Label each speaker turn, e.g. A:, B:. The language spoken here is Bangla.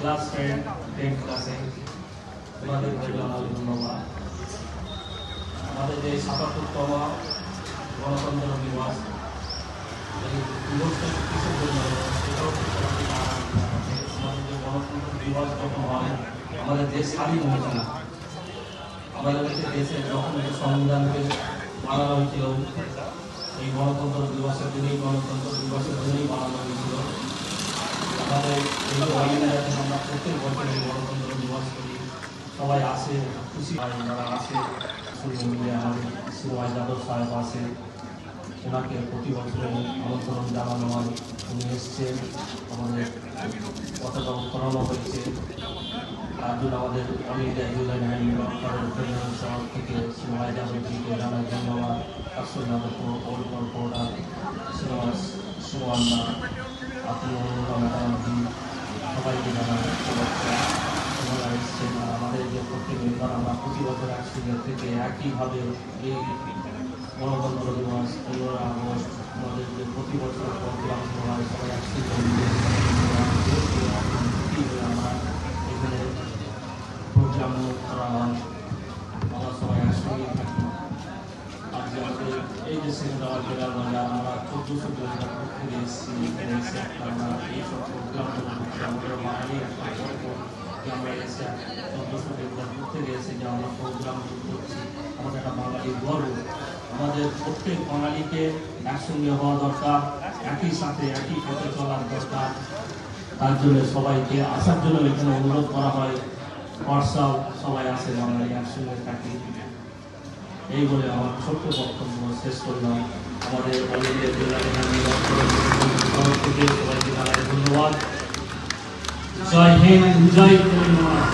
A: ক্লাস ফ্রেন্ড 10 ক্লাসে তোমাদের ধন্যবাদ। আমাদের যে ৭৭তম গণতন্ত্র দিবস, এই দিবসটা কিসের জন্য সেটাও আমাদের যে গণতন্ত্র দিবস যখন হয়, আমাদের দেশ স্বাধীন হয়েছিল। আমাদের দেশে যখন সংবিধানকে বানানো হয়েছিল, এই গণতন্ত্র দিবসের দিনেই বানানো হয়েছিল। আমাদের এই অলিম্পিয়াতে আমরা প্রত্যেক বছর এই গণতন্ত্র দিবস করি, সবাই আসে, খুশি হয় যারা আসে। আমাদের সিনেমা যাদব সাহেব আসে, ওনাকে প্রতি বছর আমন্ত্রণ জানানো হয়। উনি এসছেন, আমাদের পতাকা উত্তোলন হয়েছে। তার জন্য আমাদের অনেক থেকে সিনেমা যাদবজিকে জানাই ধন্যবাদ। তার সঙ্গে আমাদের পরিকল্পনা সুমান্না, আপনি ম্যাডামজি, সবাইকে জানাই ওনারা এসছেন। আর আমাদের যে প্রত্যেক মেম্বার আমরা প্রতি বছর একসঙ্গে থেকে একইভাবে এই গণতন্ত্র দিবস 15 আগস্ট আমাদের যে প্রতি বছর প্রোগ্রাম হয়, সবাই একসঙ্গে আমরা এখানে প্রোগ্রাম করা হয়, আমরা সবাই একসঙ্গে থাকি। আজকে আমাদের এই যে সেন্ট্রাল জেলার বাজার আমরা 1400 কিলোমিটার থেকে এসেছি, এখানে এসে আমরা এইসব প্রোগ্রামগুলো করছি। আমাদের বাঙালি একটা গল্প যে আমরা এসে 1400 কিলোমিটার দূর থেকে এসে যে আমরা প্রোগ্রামগুলো করছি, আমাদের একটা বাঙালির গর্ব। আমাদের প্রত্যেক বাঙালিকে একসঙ্গে হওয়া দরকার, একই সাথে একই পথে চলার দরকার। তার জন্য সবাইকে আসার জন্য এখানে অনুরোধ করা হয়। হোয়াটসঅ্যাপ সবাই আসে, বাঙালি একসঙ্গে থাকি। এই বলে আমার ছোট্ট বক্তব্য শেষ করলাম। আমাদের সবাইকে জানাই ধন্যবাদ। জয় হিন্দ, জয় তেলেঙ্গানা।